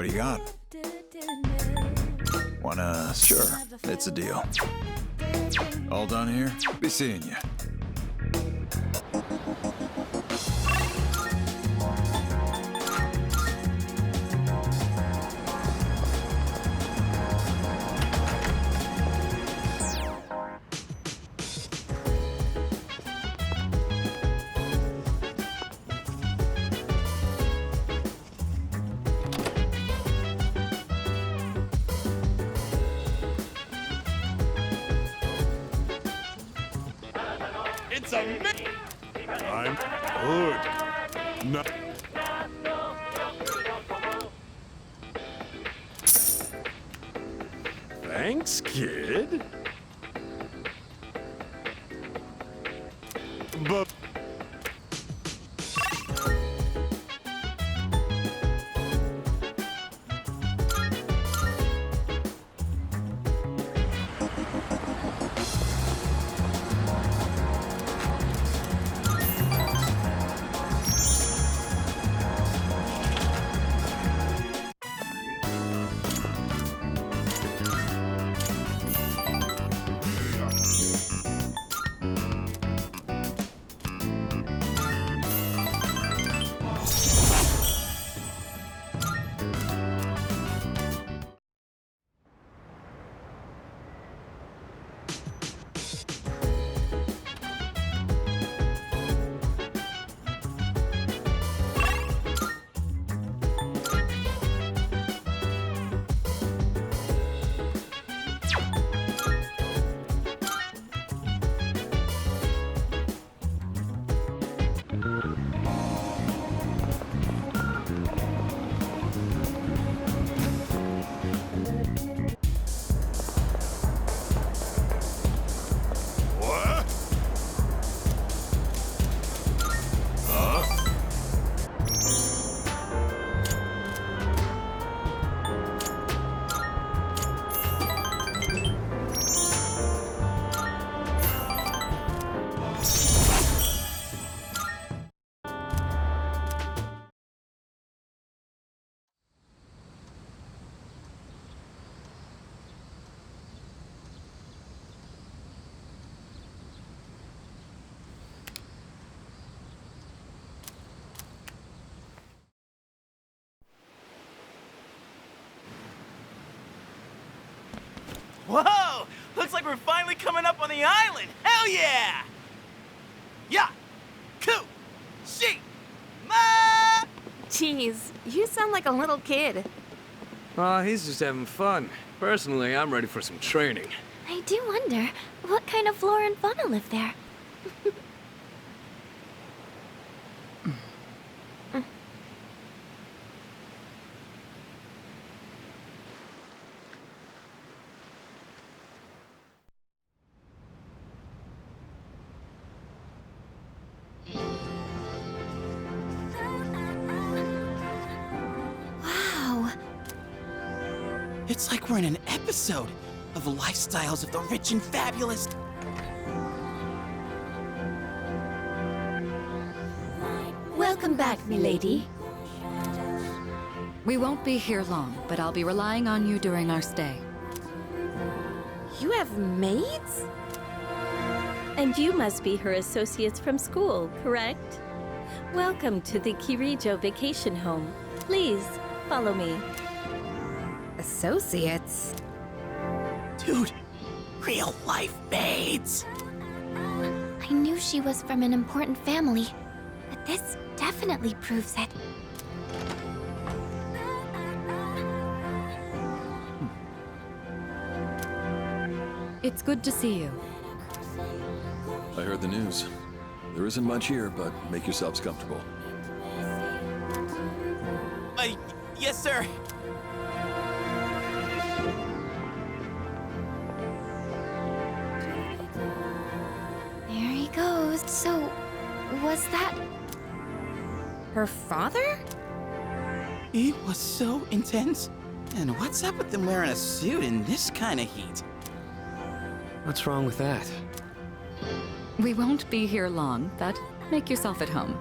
do you got? Wanna... Sure, it's a deal. All done here? Be seeing you. It's a I'm good. No. Thanks, kid. But Whoa! Looks like we're finally coming up on the island! Hell yeah! Yeah! Coo! She! Ma! Jeez, you sound like a little kid. He's just having fun. Personally, I'm ready for some training. I do wonder, what kind of flora and fauna live there? Wow. It's like we're in an episode of Lifestyles of the Rich and Fabulous. Welcome back, milady. We won't be here long, but I'll be relying on you during our stay. You have maids? And you must be her associates from school, correct? Welcome to the Kirijo Vacation Home. Please, follow me. Associates? Dude, real life maids. I knew she was from an important family, but this definitely proves it. It's good to see you. I heard the news. There isn't much here, but make yourselves comfortable. Yes, sir. There he goes. So, was that her father? He was so intense. And what's up with them wearing a suit in this kind of heat? What's wrong with that? We won't be here long, but make yourself at home.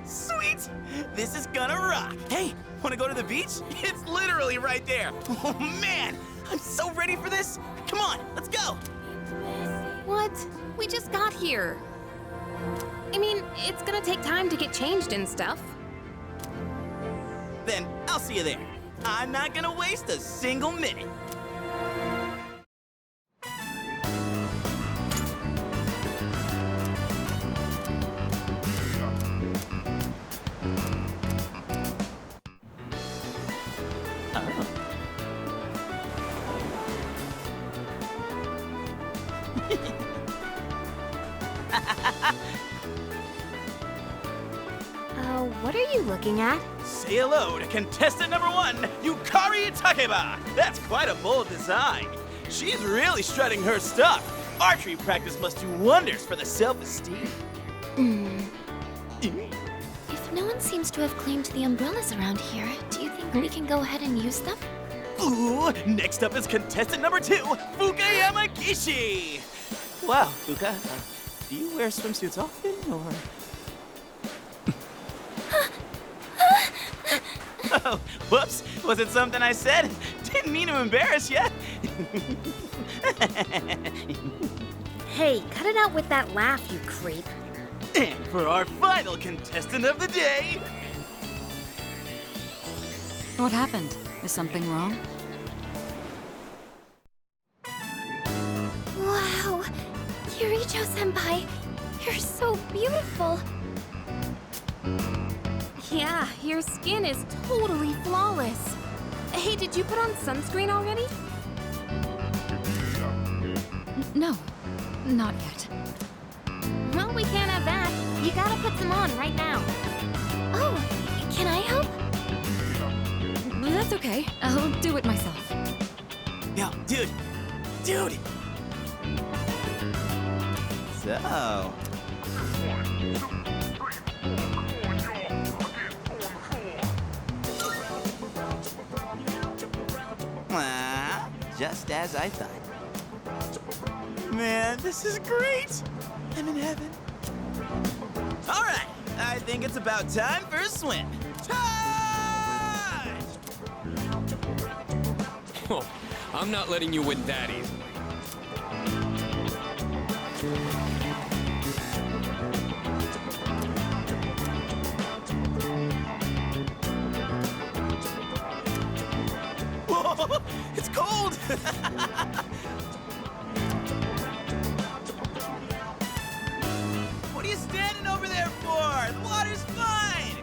Sweet! This is gonna rock! Hey, Wanna go to the beach? It's literally right there. Oh man, I'm so ready for this. Come on, let's go. What? We just got here. I mean, it's gonna take time to get changed and stuff. Then I'll see you there. I'm not gonna waste a single minute. What are you looking at? Say hello to contestant number 1, Yukari Takeba. That's quite a bold design. She's really strutting her stuff. Archery practice must do wonders for the self-esteem. If no one seems to have claimed the umbrellas around here, do you think we can go ahead and use them? Ooh, next up is contestant number 2, Fuka Yamagishi. Wow, Fuka, do you wear swimsuits often, or...? Oh, whoops. Was it something I said? Didn't mean to embarrass you. Hey, cut it out with that laugh, you creep. And for our final contestant of the day... What happened? Is something wrong? Wow! Kirijo-senpai, you're so beautiful! Yeah, your skin is totally flawless. Hey, did you put on sunscreen already? No, not yet. Well, we can't have that. You gotta put some on right now. Oh, can I help? That's okay. I'll do it myself. Yo, dude! So... just as I thought. Man, this is great! I'm in heaven. All right, I think it's about time for a swim. Time! Oh, I'm not letting you win that easily. Whoa, it's cold! What are you standing over there for? The water's fine!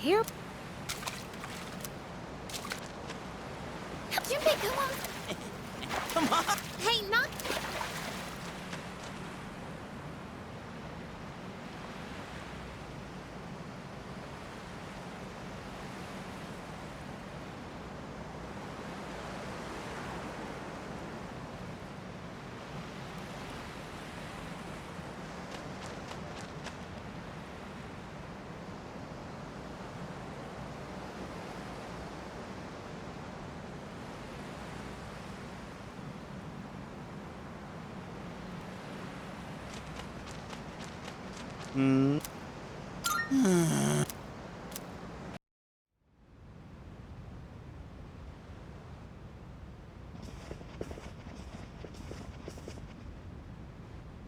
here. Junpei, come on. Come on. Hey, not.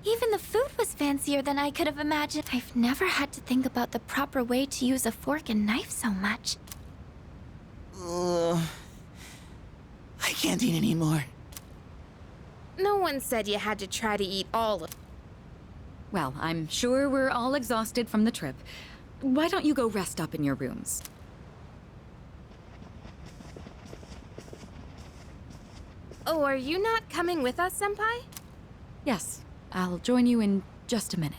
Even the food was fancier than I could have imagined. I've never had to think about the proper way to use a fork and knife so much. I can't eat anymore. No one said you had to try to eat all of. Well, I'm sure we're all exhausted from the trip. Why don't you go rest up in your rooms? Oh, are you not coming with us, Senpai? Yes, I'll join you in just a minute.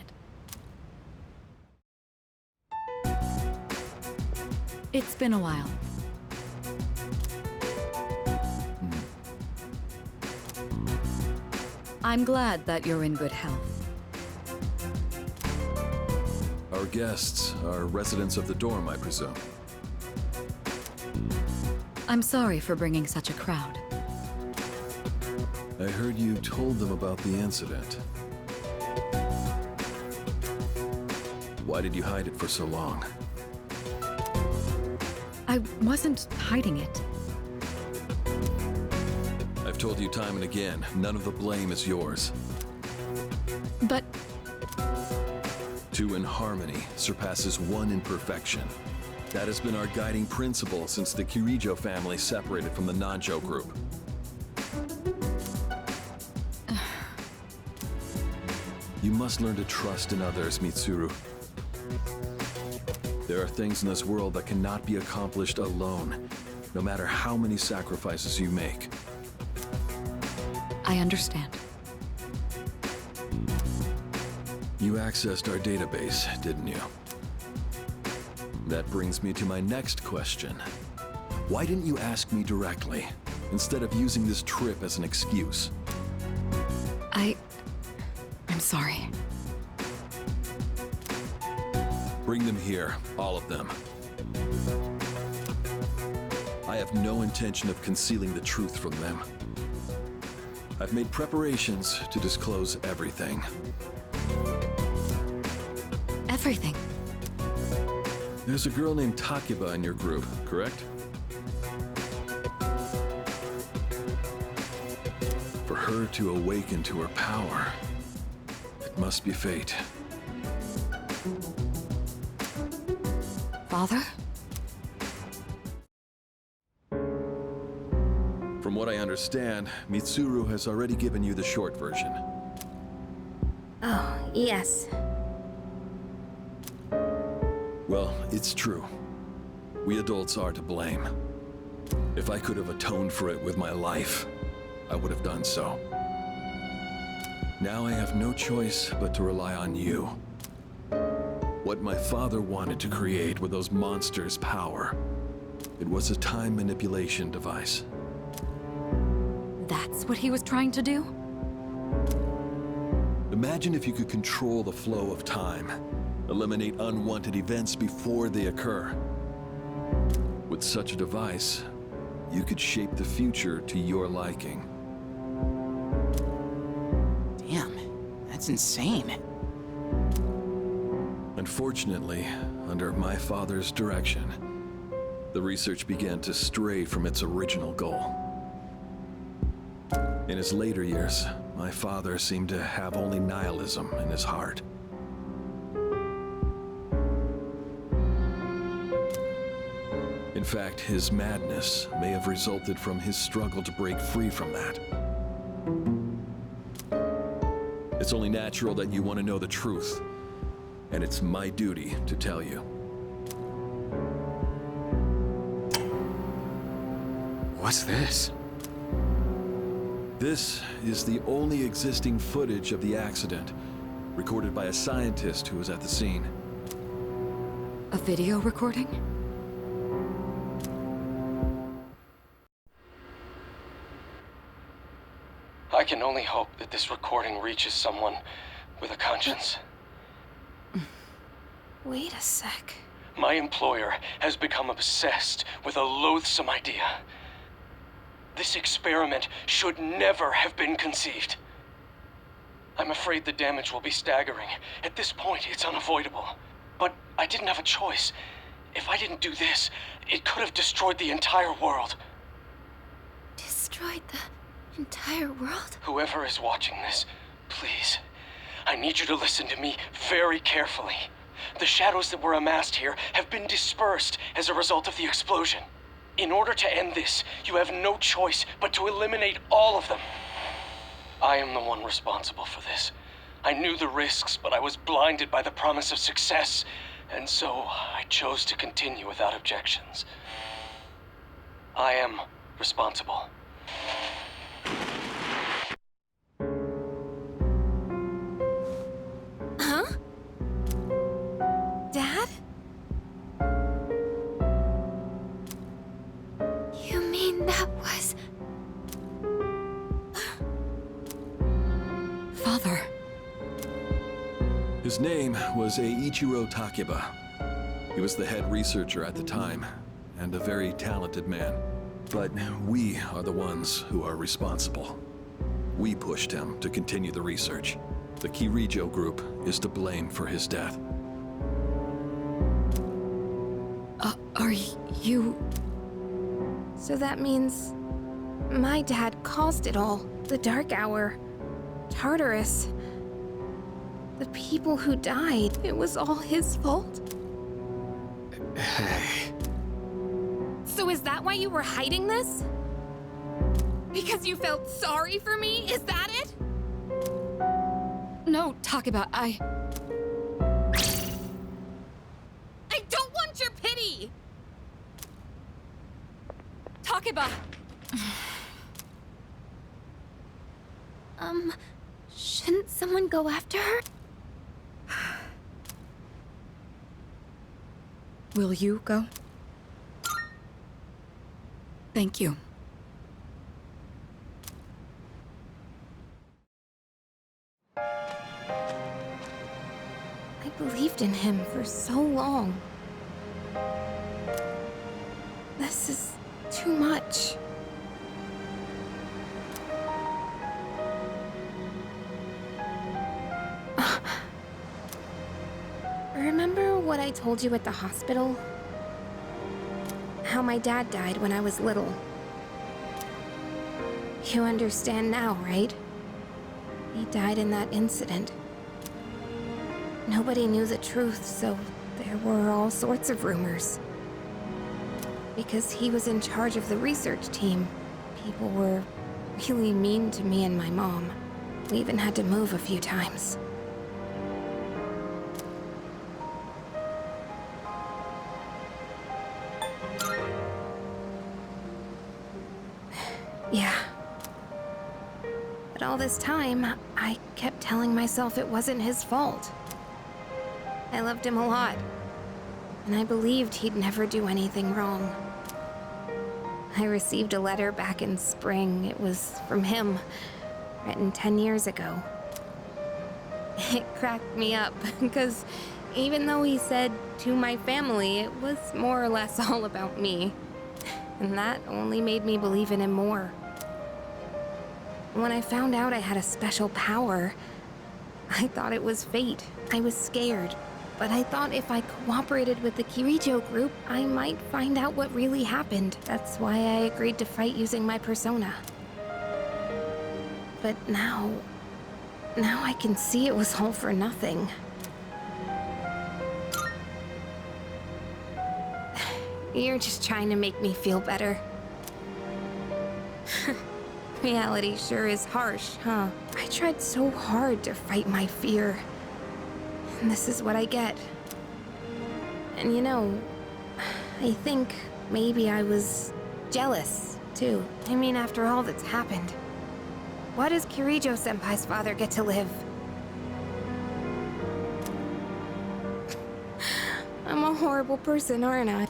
It's been a while. I'm glad that you're in good health. Our guests are residents of the dorm, I presume. I'm sorry for bringing such a crowd. I heard you told them about the incident. Why did you hide it for so long? I wasn't hiding it. I've told you time and again, none of the blame is yours. But Two in harmony surpasses one in perfection. That has been our guiding principle since the Kirijo family separated from the Nanjo group. You must learn to trust in others, Mitsuru. There are things in this world that cannot be accomplished alone, no matter how many sacrifices you make. I understand. You accessed our database, didn't you? That brings me to my next question. Why didn't you ask me directly, instead of using this trip as an excuse? I'm sorry. Bring them here, all of them. I have no intention of concealing the truth from them. I've made preparations to disclose everything. Everything. There's a girl named Takeba in your group, correct? For her to awaken to her power, it must be fate. Father? From what I understand, Mitsuru has already given you the short version. Oh, yes. Well, it's true. We adults are to blame. If I could have atoned for it with my life, I would have done so. Now I have no choice but to rely on you. What my father wanted to create with those monsters' power, it was a time manipulation device. That's what he was trying to do? Imagine if you could control the flow of time, eliminate unwanted events before they occur. With such a device, you could shape the future to your liking. Damn, that's insane. Unfortunately, under my father's direction, the research began to stray from its original goal. In his later years, my father seemed to have only nihilism in his heart. In fact, his madness may have resulted from his struggle to break free from that. It's only natural that you want to know the truth, and it's my duty to tell you. What's this? This is the only existing footage of the accident, recorded by a scientist who was at the scene. A video recording? I can only hope that this recording reaches someone with a conscience. Wait a sec. My employer has become obsessed with a loathsome idea. This experiment should never have been conceived. I'm afraid the damage will be staggering. At this point, it's unavoidable. But I didn't have a choice. If I didn't do this, it could have destroyed the entire world. Destroyed the entire world? Whoever is watching this, please, I need you to listen to me very carefully. The shadows that were amassed here have been dispersed as a result of the explosion. In order to end this, you have no choice but to eliminate all of them. I am the one responsible for this. I knew the risks, but I was blinded by the promise of success, and so I chose to continue without objections. I am responsible. Huh? Dad? You mean that was... Father. His name was Eiichiro Takeba. He was the head researcher at the time, and a very talented man. But we are the ones who are responsible. We pushed him to continue the research. The Kirijo group is to blame for his death. Are you... So that means my dad caused it all. The Dark Hour. Tartarus. The people who died. It was all his fault? Hey. So is that why you were hiding this? Because you felt sorry for me? Is that it? No, Takeba, I don't want your pity! Takeba! Shouldn't someone go after her? Will you go? Thank you. I believed in him for so long. This is too much. Remember what I told you at the hospital? How my dad died when I was little. You understand now, right? He died in that incident. Nobody knew the truth, so there were all sorts of rumors. Because he was in charge of the research team, people were really mean to me and my mom. We even had to move a few times. Yeah. But all this time, I kept telling myself it wasn't his fault. I loved him a lot, and I believed he'd never do anything wrong. I received a letter back in spring. It was from him, written 10 years ago. It cracked me up, because even though he said to my family, it was more or less all about me. And that only made me believe in him more. When I found out I had a special power, I thought it was fate. I was scared. But I thought if I cooperated with the Kirijo group, I might find out what really happened. That's why I agreed to fight using my persona. But now I can see it was all for nothing. You're just trying to make me feel better. Reality sure is harsh, huh? I tried so hard to fight my fear. And this is what I get. And you know, I think maybe I was jealous too. I mean, after all that's happened. Why does Kirijo-senpai's father get to live? I'm a horrible person, aren't I?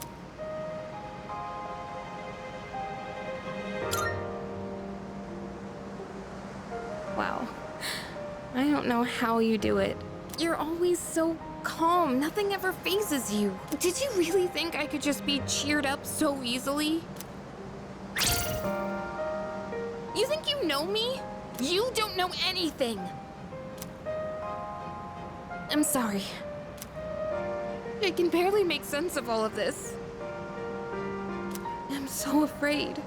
Wow. I don't know how you do it. You're always so calm. Nothing ever phases you. Did you really think I could just be cheered up so easily? You think you know me? You don't know anything. I'm sorry. I can barely make sense of all of this. I'm so afraid.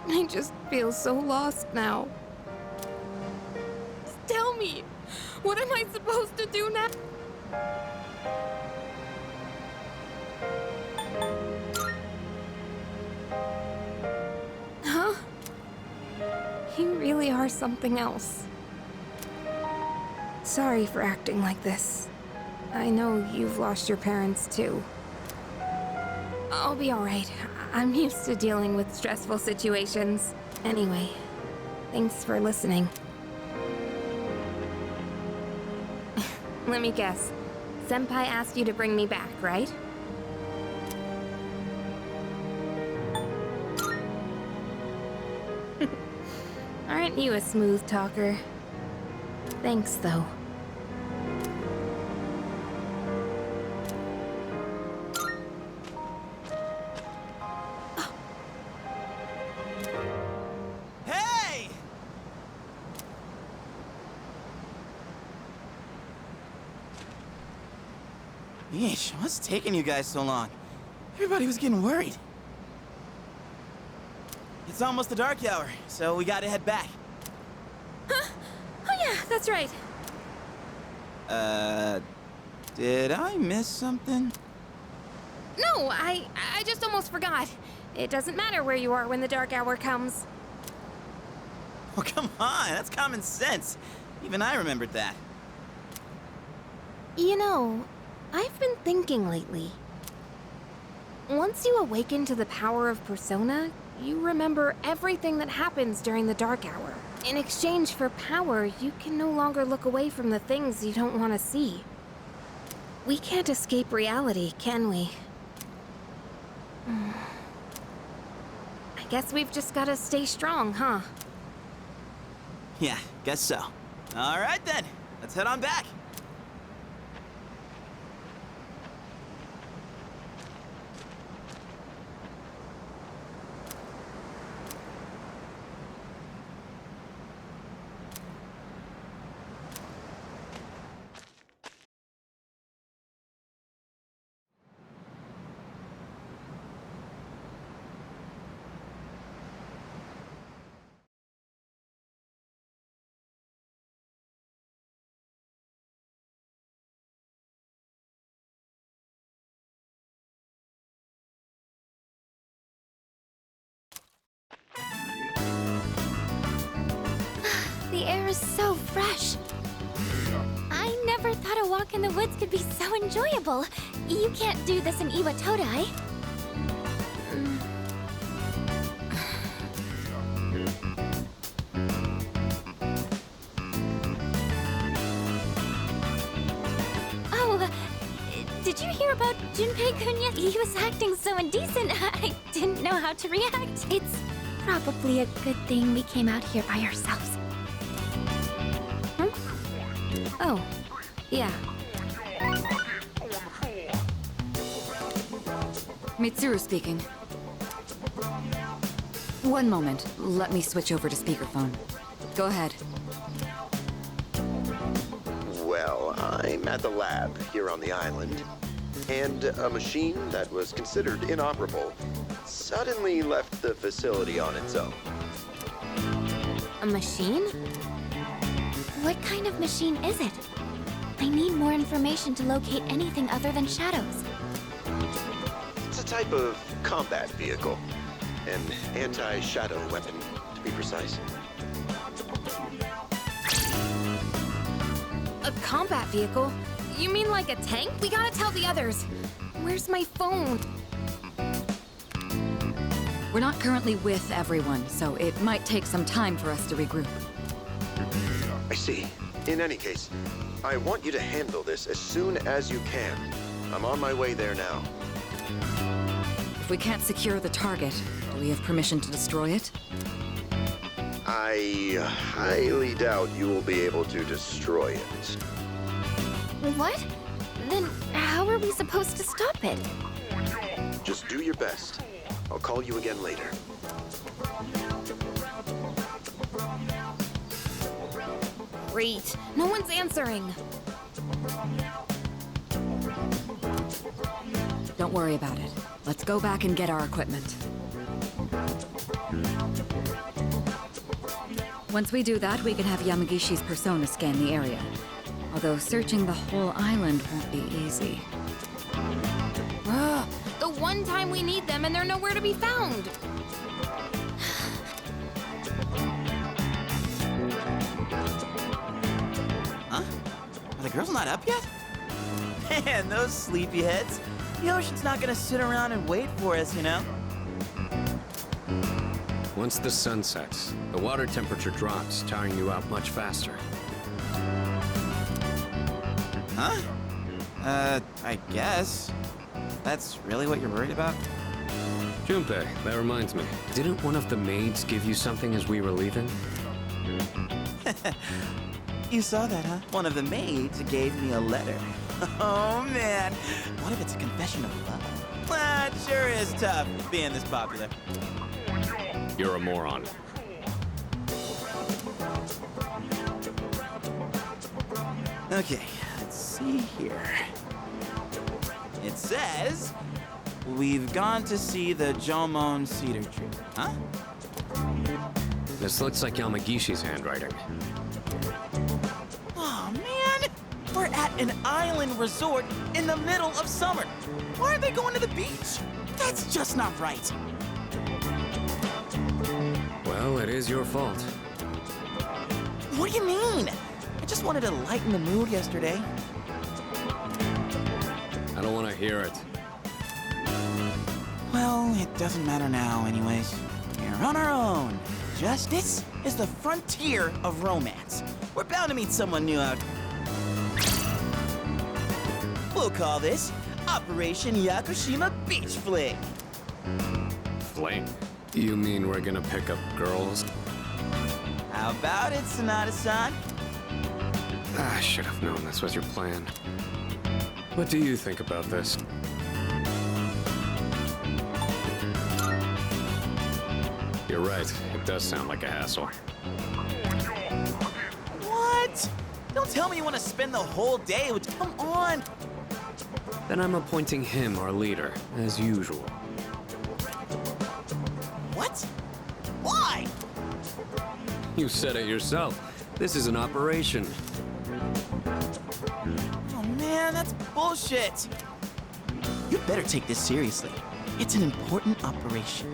I just feel so lost now. Just tell me, what am I supposed to do now? Huh? You really are something else. Sorry for acting like this. I know you've lost your parents too. I'll be alright. I'm used to dealing with stressful situations. Anyway, thanks for listening. Let me guess. Senpai asked you to bring me back, right? Aren't you a smooth talker? Thanks, though. Hey! Yeesh, what's taking you guys so long? Everybody was getting worried. It's almost the dark hour, so we gotta head back. Huh? Oh yeah, that's right. Did I miss something? No, I just almost forgot. It doesn't matter where you are when the dark hour comes. Oh, come on, that's common sense. Even I remembered that. You know, I've been thinking lately. Once you awaken to the power of Persona, you remember everything that happens during the dark hour. In exchange for power, you can no longer look away from the things you don't want to see. We can't escape reality, can we? I guess we've just gotta stay strong, huh? Yeah, guess so. All right then, let's head on back. The air is so fresh. I never thought a walk in the woods could be so enjoyable. You can't do this in Iwatodai. Oh, did you hear about Junpei-kun yet? He was acting so indecent, I didn't know how to react. It's probably a good thing we came out here by ourselves. Oh, yeah. Mitsuru speaking. One moment. Let me switch over to speakerphone. Go ahead. Well, I'm at the lab here on the island, and a machine that was considered inoperable suddenly left the facility on its own. A machine? What kind of machine is it? I need more information to locate anything other than shadows. It's a type of combat vehicle. An anti-shadow weapon, to be precise. A combat vehicle? You mean like a tank? We gotta tell the others. Where's my phone? We're not currently with everyone, so it might take some time for us to regroup. I see. In any case, I want you to handle this as soon as you can. I'm on my way there now. If we can't secure the target, do we have permission to destroy it? I highly doubt you will be able to destroy it. What? Then how are we supposed to stop it? Just do your best. I'll call you again later. Great. No one's answering. Don't worry about it. Let's go back and get our equipment. Once we do that, we can have Yamagishi's persona scan the area. Although searching the whole island won't be easy. The one time we need them and they're nowhere to be found. Huh? Are the girls not up yet? Man, those sleepyheads. The ocean's not gonna sit around and wait for us, you know? Once the sun sets, the water temperature drops, tiring you out much faster. Huh? I guess. That's really what you're worried about? Junpei, that reminds me. Didn't one of the maids give you something as we were leaving? You saw that, huh? One of the maids gave me a letter. Oh, man. What if it's a confession of love? Well, it sure is tough being this popular. You're a moron. Okay, let's see here. It says, we've gone to see the Jomon cedar tree. Huh? This looks like Yamagishi's handwriting. Oh, man! We're at an island resort in the middle of summer. Why are they going to the beach? That's just not right. Well, it is your fault. What do you mean? I just wanted to lighten the mood yesterday. I don't want to hear it. Well, it doesn't matter now anyways. We're on our own. Justice is the frontier of romance. We're bound to meet someone new out. We'll call this Operation Yakushima Beach Fling. Fling? You mean we're gonna pick up girls? How about it, Sonata-san? I should have known this was your plan. What do you think about this? You're right, it does sound like a hassle. What? Don't tell me you want to spend the whole day with... Come on! Then I'm appointing him our leader, as usual. What? Why? You said it yourself. This is an operation. Oh man, that's bullshit. You better take this seriously. It's an important operation.